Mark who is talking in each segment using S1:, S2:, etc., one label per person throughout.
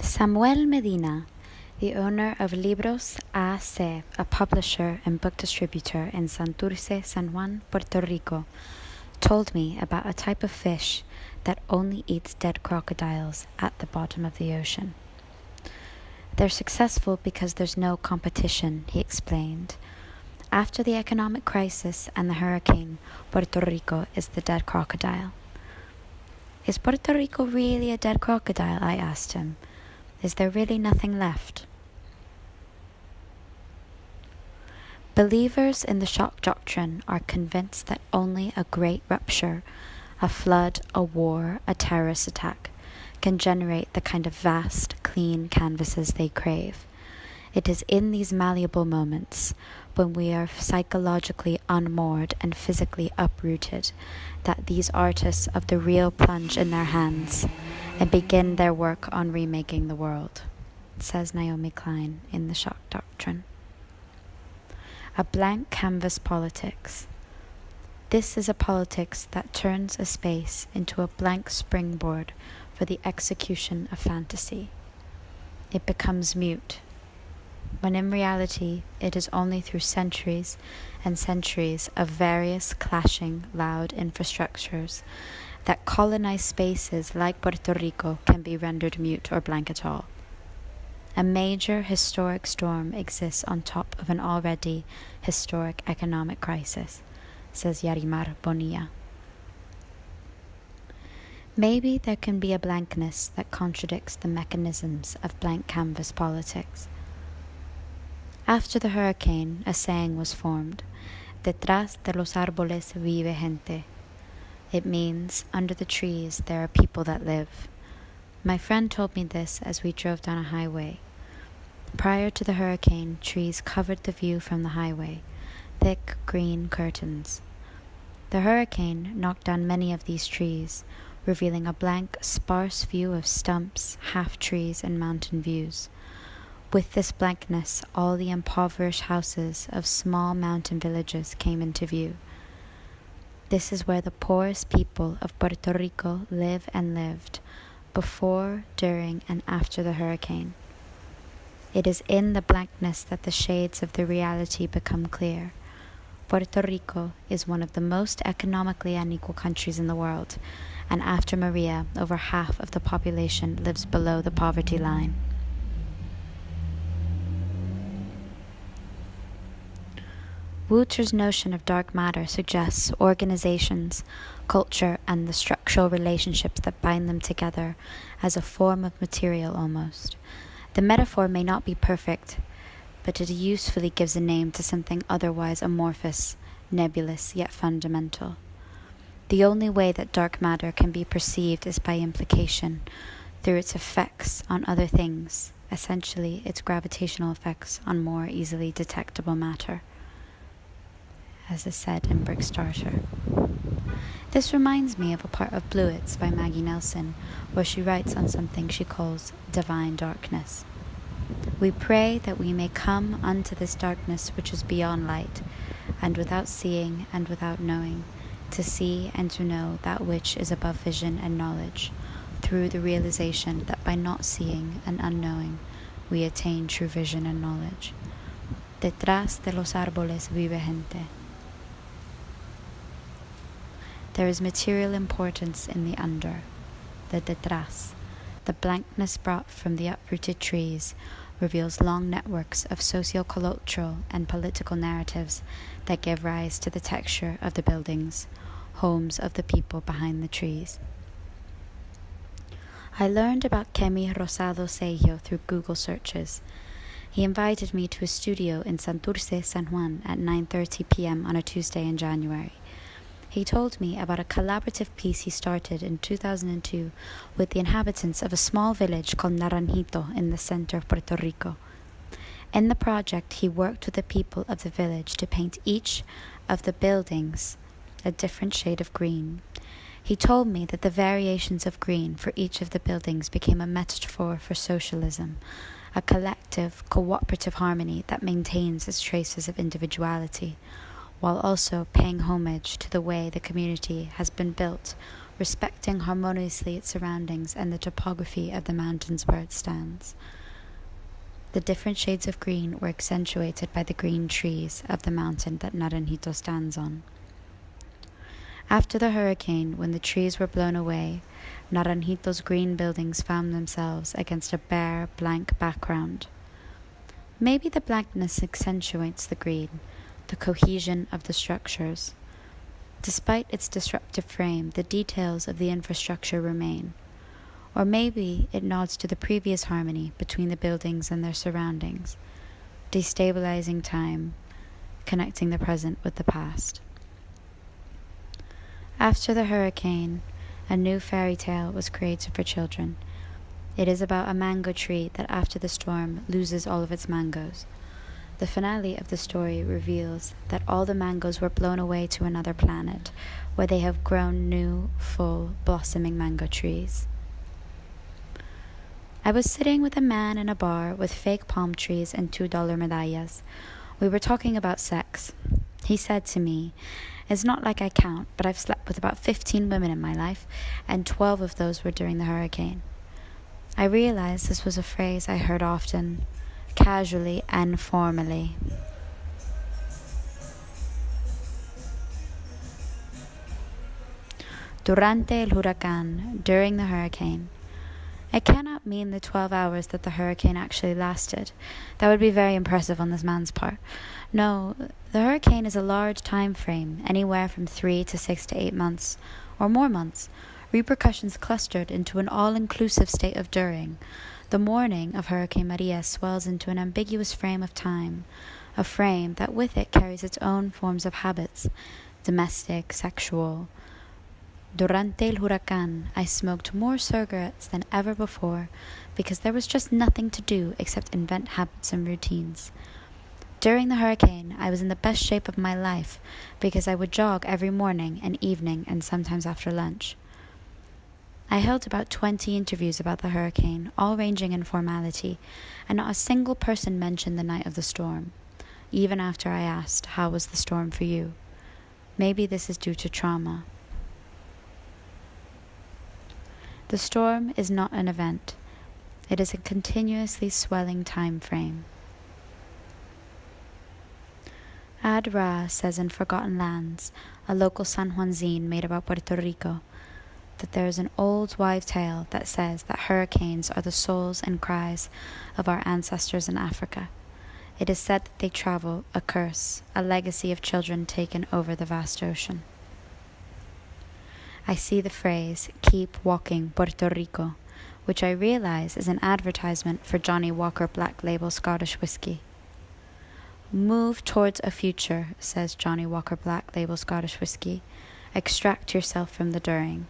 S1: Samuel Medina, the owner of Libros A.C., a publisher and book distributor in Santurce, San Juan, Puerto Rico, told me about a type of fish that only eats dead crocodiles at the bottom of the ocean. They're successful because there's no competition, he explained. After the economic crisis and the hurricane, Puerto Rico is the dead crocodile. Is Puerto Rico really a dead crocodile? I asked him. Is there really nothing left? Believers in the shock doctrine are convinced that only a great rupture, a flood, a war, a terrorist attack, can generate the kind of vast, clean canvases they crave. It is in these malleable moments, when we are psychologically unmoored and physically uprooted, that these artists of the real plunge in their hands and begin their work on remaking the world, says Naomi Klein in The Shock Doctrine. A blank canvas politics. This is a politics that turns a space into a blank springboard for the execution of fantasy. It becomes mute, when in reality it is only through centuries and centuries of various clashing loud infrastructures that colonized spaces like Puerto Rico can be rendered mute or blank at all. A major historic storm exists on top of an already historic economic crisis, says Yarimar Bonilla. Maybe there can be a blankness that contradicts the mechanisms of blank canvas politics. After the hurricane, a saying was formed, Detras de los Arboles vive gente. It means, under the trees there are people that live. My friend told me this as we drove down a highway. Prior to the hurricane, trees covered the view from the highway, thick green curtains. The hurricane knocked down many of these trees, revealing a blank, sparse view of stumps, half-trees, and mountain views. With this blankness, all the impoverished houses of small mountain villages came into view. This is where the poorest people of Puerto Rico live and lived, before, during, and after the hurricane. It is in the blankness that the shades of the reality become clear. Puerto Rico is one of the most economically unequal countries in the world, and after Maria, over half of the population lives below the poverty line. Wouter's notion of dark matter suggests organizations, culture, and the structural relationships that bind them together as a form of material almost. The metaphor may not be perfect, but it usefully gives a name to something otherwise amorphous, nebulous, yet fundamental. The only way that dark matter can be perceived is by implication, through its effects on other things, essentially its gravitational effects on more easily detectable matter, as is said in Brickstarter. This reminds me of a part of Bluets by Maggie Nelson, where she writes on something she calls divine darkness. We pray that we may come unto this darkness which is beyond light, and without seeing and without knowing, to see and to know that which is above vision and knowledge, through the realization that by not seeing and unknowing, we attain true vision and knowledge. Detras de los Arboles vive gente. There is material importance in the under, the detras. The blankness brought from the uprooted trees reveals long networks of socio-cultural and political narratives that give rise to the texture of the buildings, homes of the people behind the trees. I learned about Kemi Rosado Sello through Google searches. He invited me to his studio in Santurce, San Juan at 9:30 p.m. on a Tuesday in January. He told me about a collaborative piece he started in 2002 with the inhabitants of a small village called Naranjito in the center of Puerto Rico. In the project, he worked with the people of the village to paint each of the buildings a different shade of green. He told me that the variations of green for each of the buildings became a metaphor for socialism, a collective, cooperative harmony that maintains its traces of individuality, while also paying homage to the way the community has been built respecting harmoniously its surroundings and the topography of the mountains where it stands. The different shades of green were accentuated by the green trees of the mountain that Naranjito stands on. After the hurricane, when the trees were blown away, Naranjito's green buildings found themselves against a bare, blank background. Maybe the blankness accentuates the green, the cohesion of the structures. Despite its disruptive frame, the details of the infrastructure remain. Or maybe it nods to the previous harmony between the buildings and their surroundings, destabilizing time, connecting the present with the past. After the hurricane, a new fairy tale was created for children. It is about a mango tree that after the storm loses all of its mangoes. The finale of the story reveals that all the mangoes were blown away to another planet, where they have grown new, full, blossoming mango trees. I was sitting with a man in a bar with fake palm trees and $2 medallas. We were talking about sex. He said to me, "It's not like I count, but I've slept with about 15 women in my life, and 12 of those were during the hurricane." I realized this was a phrase I heard often, casually and formally. Durante el huracán, during the hurricane. It cannot mean the 12 hours that the hurricane actually lasted. That would be very impressive on this man's part. No, the hurricane is a large time frame, anywhere from 3 to 6 to 8 months, or more months, repercussions clustered into an all-inclusive state of during. The morning of Hurricane Maria swells into an ambiguous frame of time, a frame that with it carries its own forms of habits, domestic, sexual. Durante el huracán, I smoked more cigarettes than ever before because there was just nothing to do except invent habits and routines. During the hurricane, I was in the best shape of my life because I would jog every morning and evening and sometimes after lunch. I held about 20 interviews about the hurricane, all ranging in formality, and not a single person mentioned the night of the storm, even after I asked, "How was the storm for you?" Maybe this is due to trauma. The storm is not an event. It is a continuously swelling time frame. Ad Ra says in Forgotten Lands, a local San Juan zine made about Puerto Rico, that there is an old wives' tale that says that hurricanes are the souls and cries of our ancestors in Africa. It is said that they travel a curse, a legacy of children taken over the vast ocean. I see the phrase, "Keep walking Puerto Rico," which I realize is an advertisement for Johnny Walker Black Label Scottish whiskey. "Move towards a future," says Johnny Walker Black Label Scottish whiskey. "Extract yourself from the during."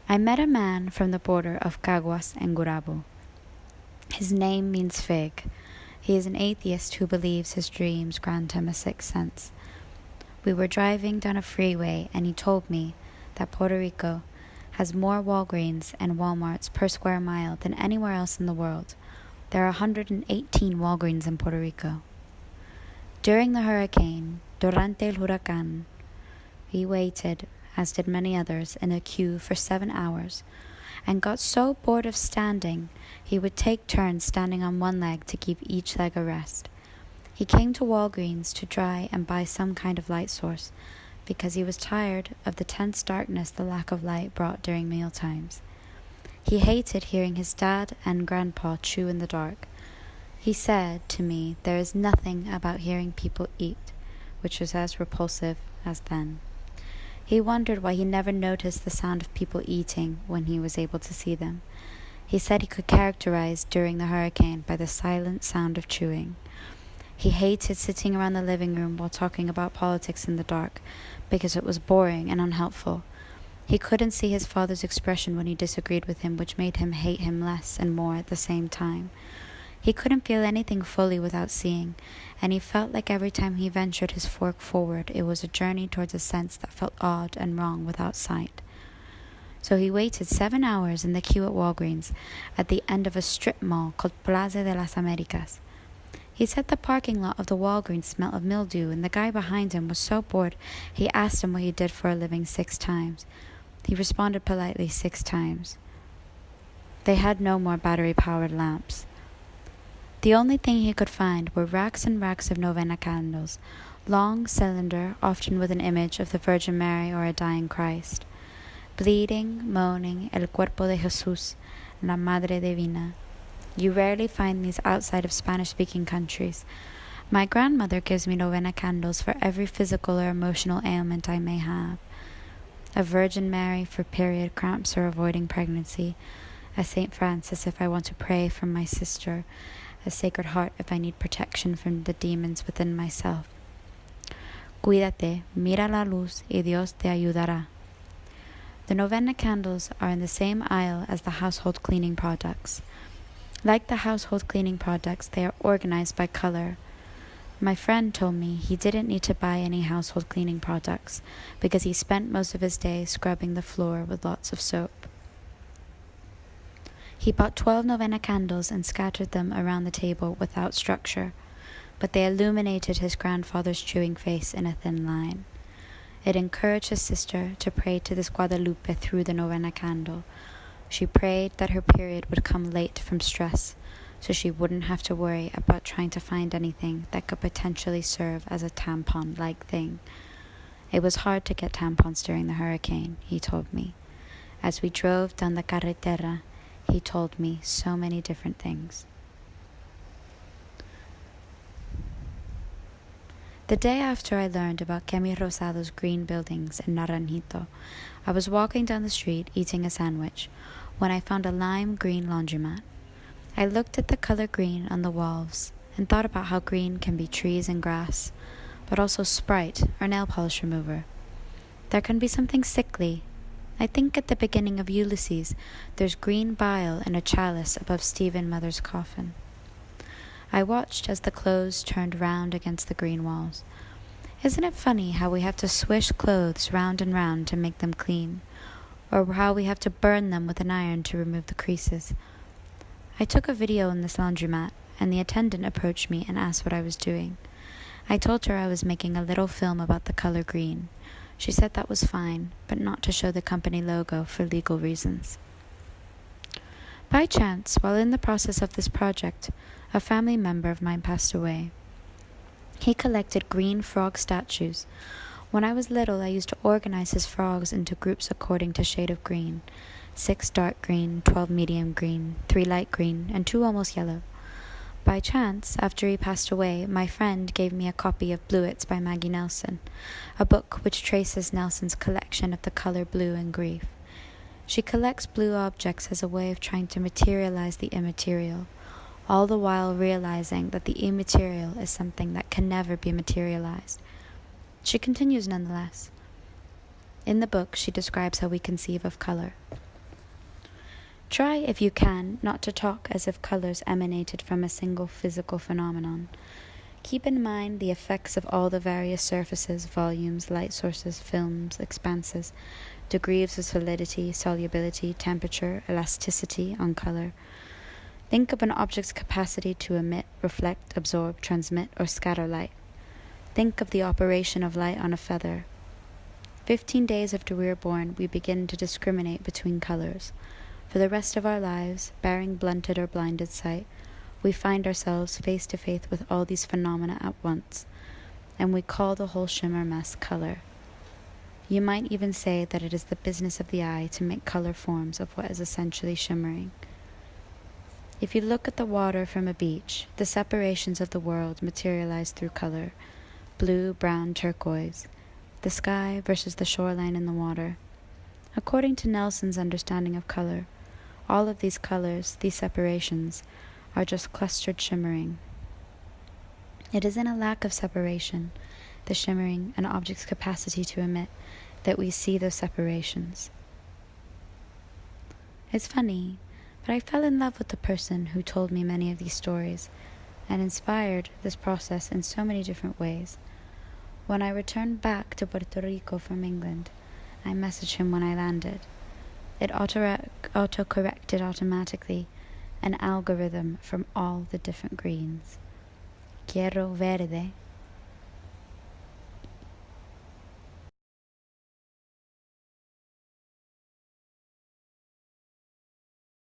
S1: I met a man from the border of Caguas and Gurabo. His name means fig. He is an atheist who believes his dreams grant him a sixth sense. We were driving down a freeway and he told me that Puerto Rico has more Walgreens and Walmarts per square mile than anywhere else in the world. There are 118 Walgreens in Puerto Rico. During the hurricane, durante el huracán, he waited, as did many others, in a queue for 7 hours, and got so bored of standing, he would take turns standing on one leg to give each leg a rest. He came to Walgreens to try and buy some kind of light source, because he was tired of the tense darkness the lack of light brought during meal times. He hated hearing his dad and grandpa chew in the dark. He said to me, there is nothing about hearing people eat, which was as repulsive as then. He wondered why he never noticed the sound of people eating when he was able to see them. He said he could characterize during the hurricane by the silent sound of chewing. He hated sitting around the living room while talking about politics in the dark, because it was boring and unhelpful. He couldn't see his father's expression when he disagreed with him, which made him hate him less and more at the same time. He couldn't feel anything fully without seeing, and he felt like every time he ventured his fork forward, it was a journey towards a sense that felt odd and wrong without sight. So he waited 7 hours in the queue at Walgreens at the end of a strip mall called Plaza de las Americas. He said the parking lot of the Walgreens smelled of mildew, and the guy behind him was so bored he asked him what he did for a living 6 times. He responded politely 6 times. They had no more battery-powered lamps. The only thing he could find were racks and racks of novena candles, long, cylinder, often with an image of the Virgin Mary or a dying Christ. Bleeding, moaning, el cuerpo de Jesús, la Madre Divina. You rarely find these outside of Spanish-speaking countries. My grandmother gives me novena candles for every physical or emotional ailment I may have. A Virgin Mary for period cramps or avoiding pregnancy, a St. Francis if I want to pray for my sister, a Sacred Heart if I need protection from the demons within myself. Cuídate, mira la luz y Dios te ayudará. The novena candles are in the same aisle as the household cleaning products. Like the household cleaning products, they are organized by color. My friend told me he didn't need to buy any household cleaning products because he spent most of his day scrubbing the floor with lots of soap. He bought 12 novena candles and scattered them around the table without structure, but they illuminated his grandfather's chewing face in a thin line. It encouraged his sister to pray to this Guadalupe through the novena candle. She prayed that her period would come late from stress, so she wouldn't have to worry about trying to find anything that could potentially serve as a tampon-like thing. It was hard to get tampons during the hurricane, he told me. As we drove down the carretera, he told me so many different things. The day after I learned about Kemi Rosado's green buildings in Naranjito, I was walking down the street eating a sandwich when I found a lime green laundromat. I looked at the color green on the walls and thought about how green can be trees and grass, but also Sprite or nail polish remover. There can be something sickly. I think at the beginning of Ulysses, there's green bile in a chalice above Stephen Mother's coffin. I watched as the clothes turned round against the green walls. Isn't it funny how we have to swish clothes round and round to make them clean, or how we have to burn them with an iron to remove the creases? I took a video in this laundromat, and the attendant approached me and asked what I was doing. I told her I was making a little film about the color green. She said that was fine, but not to show the company logo for legal reasons. By chance, while in the process of this project, a family member of mine passed away. He collected green frog statues. When I was little, I used to organize his frogs into groups according to shade of green. 6 dark green, 12 medium green, 3 light green, and 2 almost yellow. By chance, after he passed away, my friend gave me a copy of Bluets by Maggie Nelson, a book which traces Nelson's collection of the color blue in grief. She collects blue objects as a way of trying to materialize the immaterial, all the while realizing that the immaterial is something that can never be materialized. She continues nonetheless. In the book, she describes how we conceive of color. Try, if you can, not to talk as if colors emanated from a single physical phenomenon. Keep in mind the effects of all the various surfaces, volumes, light sources, films, expanses, degrees of solidity, solubility, temperature, elasticity on color. Think of an object's capacity to emit, reflect, absorb, transmit, or scatter light. Think of the operation of light on a feather. 15 days after we are born, we begin to discriminate between colors. For the rest of our lives, bearing blunted or blinded sight, we find ourselves face to face with all these phenomena at once, and we call the whole shimmer mess color. You might even say that it is the business of the eye to make color forms of what is essentially shimmering. If you look at the water from a beach, the separations of the world materialize through color: blue, brown, turquoise, the sky versus the shoreline in the water. According to Nelson's understanding of color, all of these colors, these separations, are just clustered shimmering. It is in a lack of separation, the shimmering, an object's capacity to emit, that we see those separations. It's funny, but I fell in love with the person who told me many of these stories and inspired this process in so many different ways. When I returned back to Puerto Rico from England, I messaged him when I landed. It auto-corrected automatically an algorithm from all the different greens. quiero verde